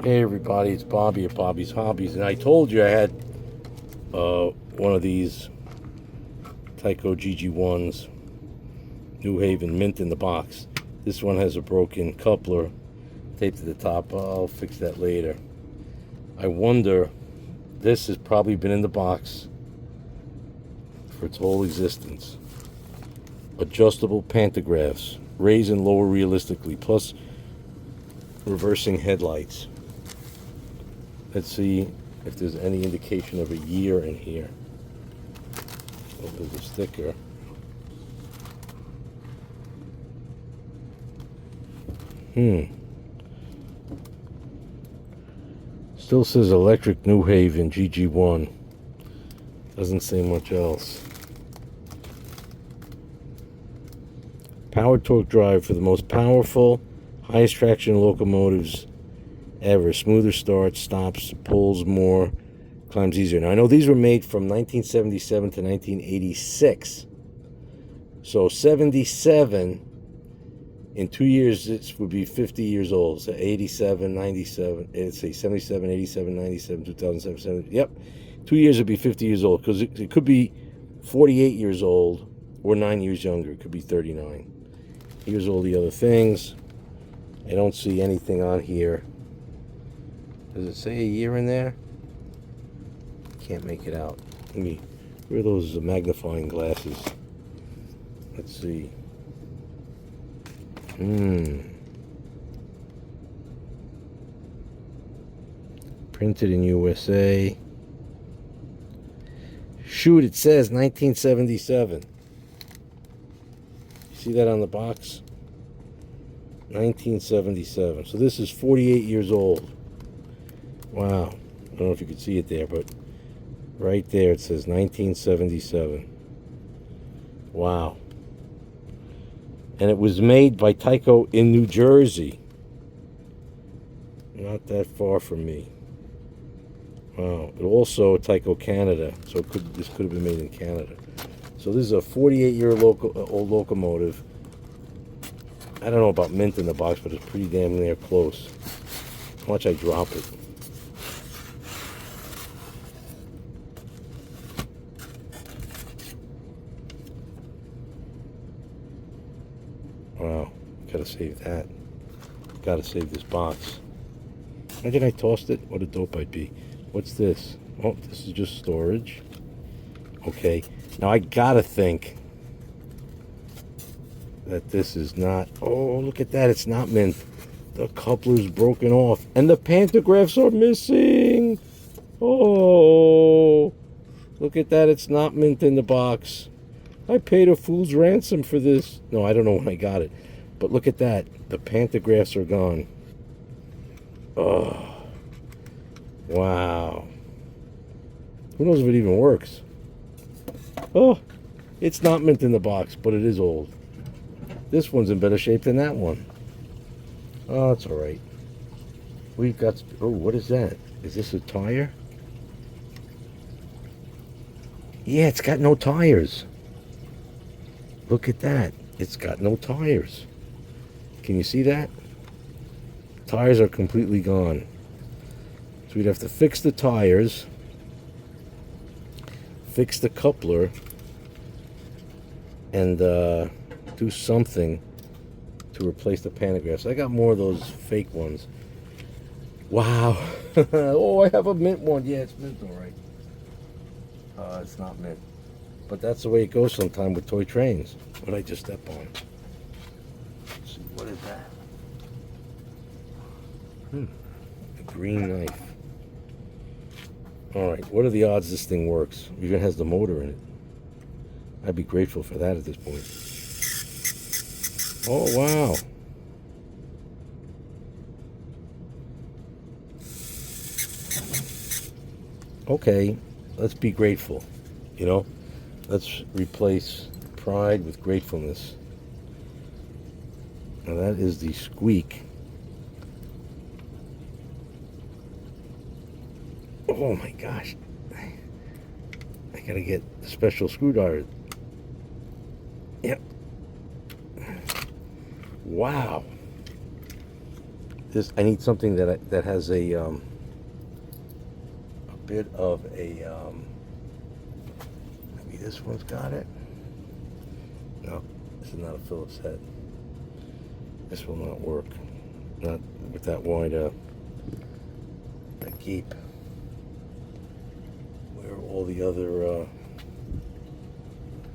Hey everybody, it's Bobby at Bobby's Hobbies, and I told you I had one of these Tyco GG-1s, New Haven, mint in the box. This one has a broken coupler taped to the top. I'll fix that later. I wonder, this has probably been in the box for its whole existence. Adjustable pantographs, raise and lower realistically, plus reversing headlights. Let's see if there's any indication of a year in here. Oh, there's a sticker. Still says electric New Haven GG-1. Doesn't say much else. Power torque drive for the most powerful, highest traction locomotives ever. Smoother starts, stops, pulls more, climbs easier. Now I know these were made from 1977 to 1986. So 77, in 2 years this would be 50 years old. So 87, 97, let's say 77, 87, 97, 2007, 70. Yep. 2 years would be 50 years old, because it could be 48 years old or 9 years younger. It could be 39. Here's all the other things. I don't see anything on here. Does it say a year in there? Can't make it out. Let me, where are those magnifying glasses? Let's see. Printed in USA. Shoot, it says 1977. See that on the box? 1977. So this is 48 years old. Wow. I don't know if you could see it there, but right there it says 1977. Wow. And it was made by Tyco in New Jersey. Not that far from me. Wow. It also Tyco Canada. So this could have been made in Canada. So this is a 48-year old locomotive. I don't know about mint in the box, but it's pretty damn near close. Watch I drop it. Wow, gotta save that. Gotta save this box. Imagine I tossed it. What a dope I'd be. What's this? Oh, this is just storage. Okay, now I gotta think that this is not. Oh, look at that. It's not mint. The coupler's broken off. And the pantographs are missing. Oh, look at that. It's not mint in the box. I paid a fool's ransom for this. No, I don't know when I got it. But look at that. The pantographs are gone. Oh. Wow. Who knows if it even works? Oh, it's not mint in the box, but it is old. This one's in better shape than that one. Oh, it's all right. We've got... Oh, what is that? Is this a tire? Yeah, it's got no tires. Look at that. It's got no tires. Can you see that? Tires are completely gone. So we'd have to fix the tires, fix the coupler, and do something to replace the pantographs. I got more of those fake ones. Wow. Oh, I have a mint one. Yeah, it's mint all right. It's not mint. But that's the way it goes sometimes with toy trains. What did I just step on? Let's see, what is that? A green knife. Alright, what are the odds this thing works? Even has the motor in it. I'd be grateful for that at this point. Oh, wow. Okay, let's be grateful, you know? Let's replace pride with gratefulness. Now that is the squeak. Oh my gosh. I gotta get a special screwdriver. Yep. Wow. this, I need something that has a bit of a, maybe this one's got it. No, this is not a Phillips head. This will not work. Not with that wide, that gape. Where are all the other,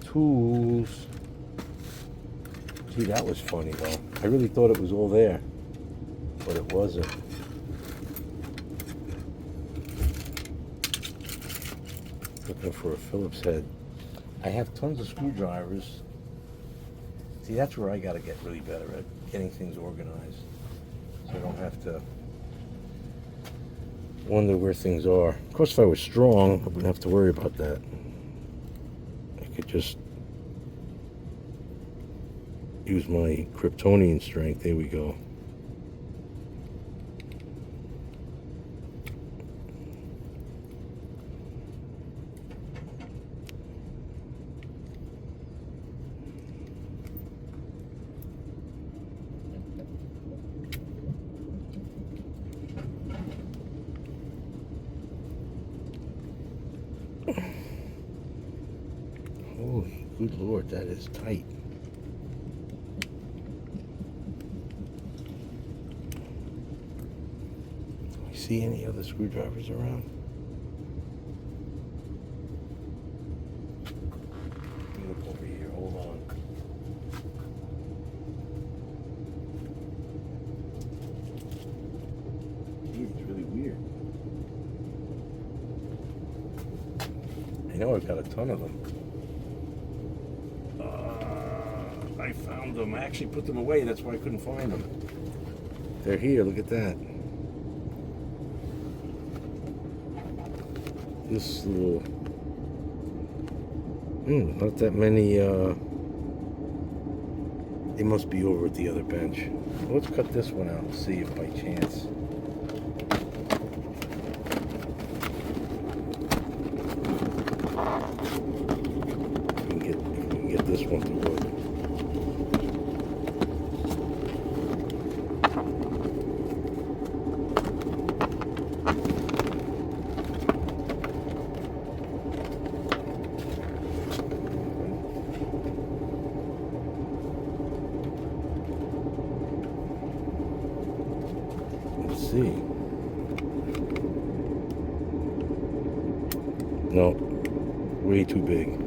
tools? Gee, that was funny though. I really thought it was all there, but it wasn't. Looking for a Phillips head. I have tons of screwdrivers. See, that's where I gotta get really better at getting things organized, so I don't have to wonder where things are. Of course, if I was strong, I wouldn't have to worry about that. I could just use my Kryptonian strength. There we go. Holy, good Lord, that is tight. See any other screwdrivers around? Let me look over here. Hold on. Gee, it's really weird. I know I've got a ton of them. I found them. I actually put them away. That's why I couldn't find them. They're here. Look at that. This little, not that many, they must be over at the other bench. Let's cut this one out and see if by chance. If we can get this one to work. See. No, way too big.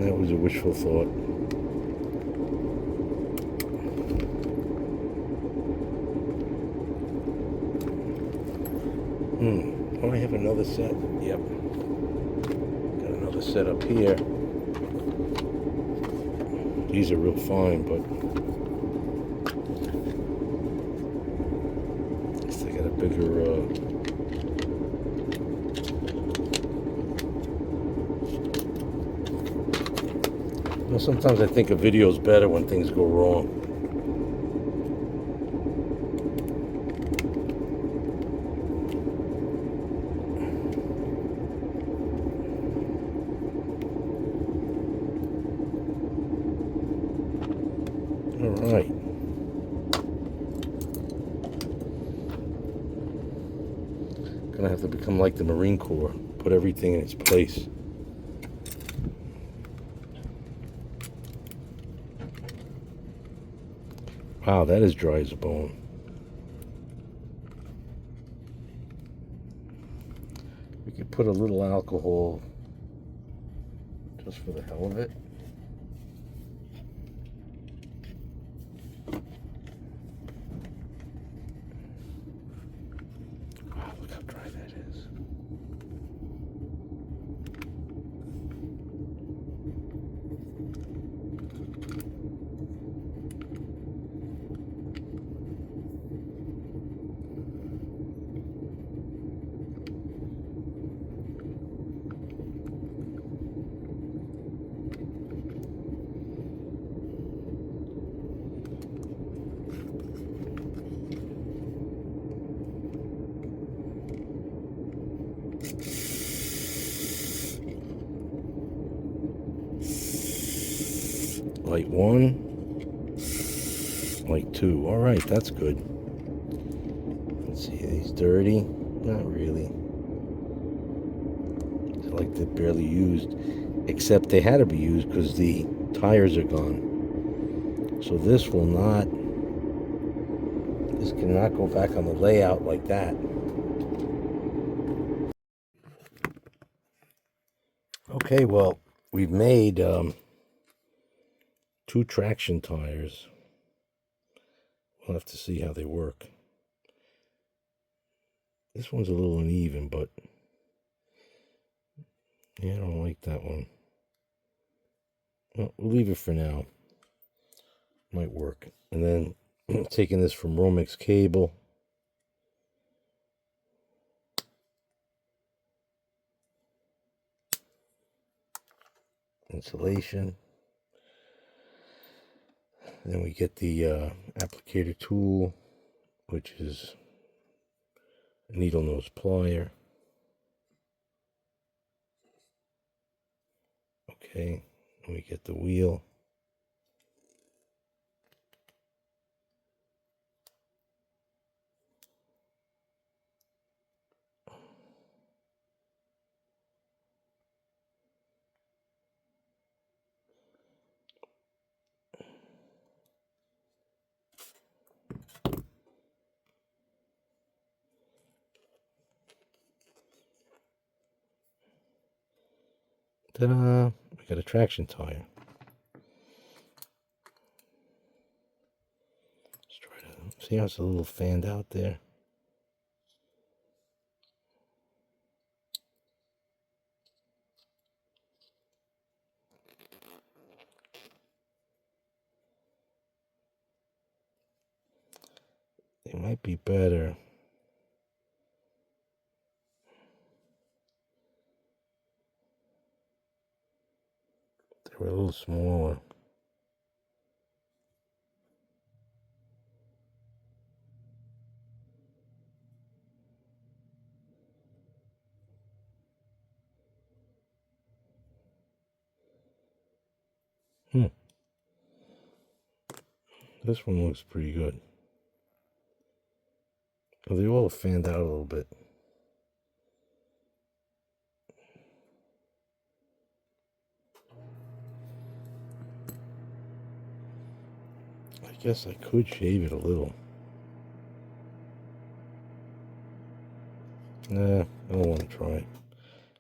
That was a wishful thought. Oh, I have another set. Yep. Got another set up here. These are real fine, but bigger, well, sometimes I think a video's better when things go wrong. All right. Gonna have to become like the Marine Corps, put everything in its place. Wow, that is dry as a bone. We could put a little alcohol just for the hell of it. Light one, like 2. All right, that's good. Let's see, are these dirty? Not really. They're like they're barely used, except they had to be used because the tires are gone. So this will not, this cannot go back on the layout like that. Okay, well, we've made 2 traction tires. We'll have to see how they work. This one's a little uneven, but yeah, I don't like that one. Well, we'll leave it for now. Might work. And then taking this from Romex cable. Insulation. And then we get the applicator tool, which is a needle nose plier. Okay, and we get the wheel. Ta-da! We got a traction tire. Let's try to see how it's a little fanned out there. They might be better. They were a little smaller. This one looks pretty good. Well, they all fanned out a little bit. I guess I could shave it a little. Nah, I don't want to try.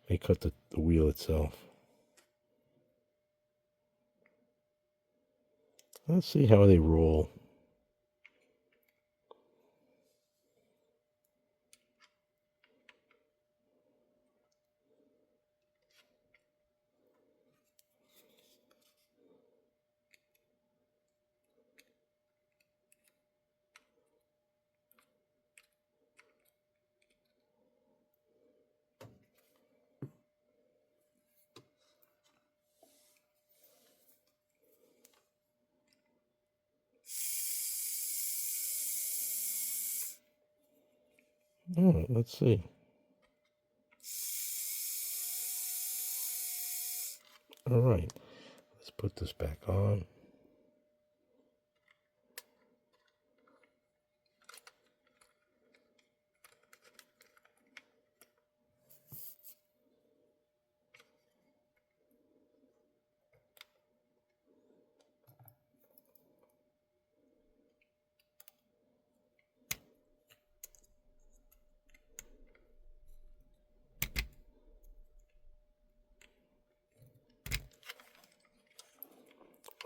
May cut the wheel itself. Let's see how they roll. All right, let's see. All right, let's put this back on.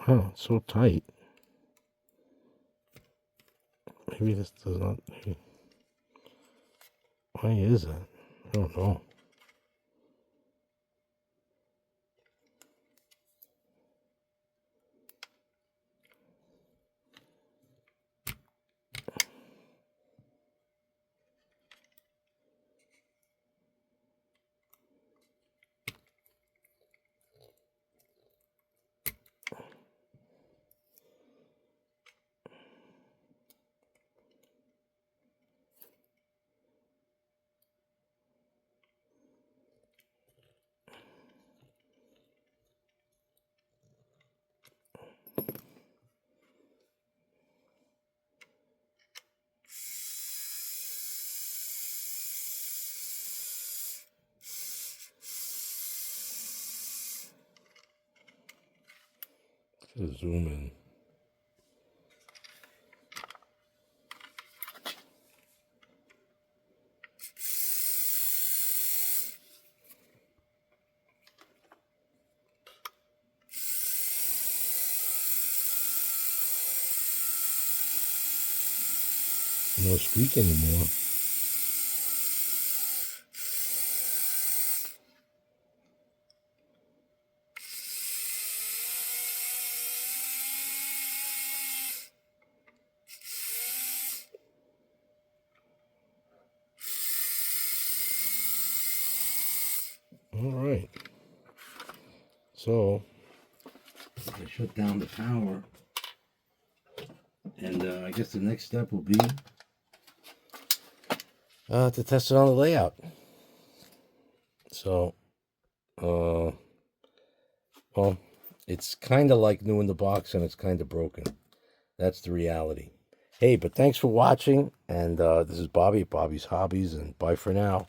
Oh, it's so tight. Maybe this does not. Why is that? I don't know. to zoom in. No squeak anymore. All right. So I shut down the power, and I guess the next step will be to test it on the layout. So, well, it's kind of like new in the box, and it's kind of broken. That's the reality. Hey, but thanks for watching, and this is Bobby at Bobby's Hobbies, and bye for now.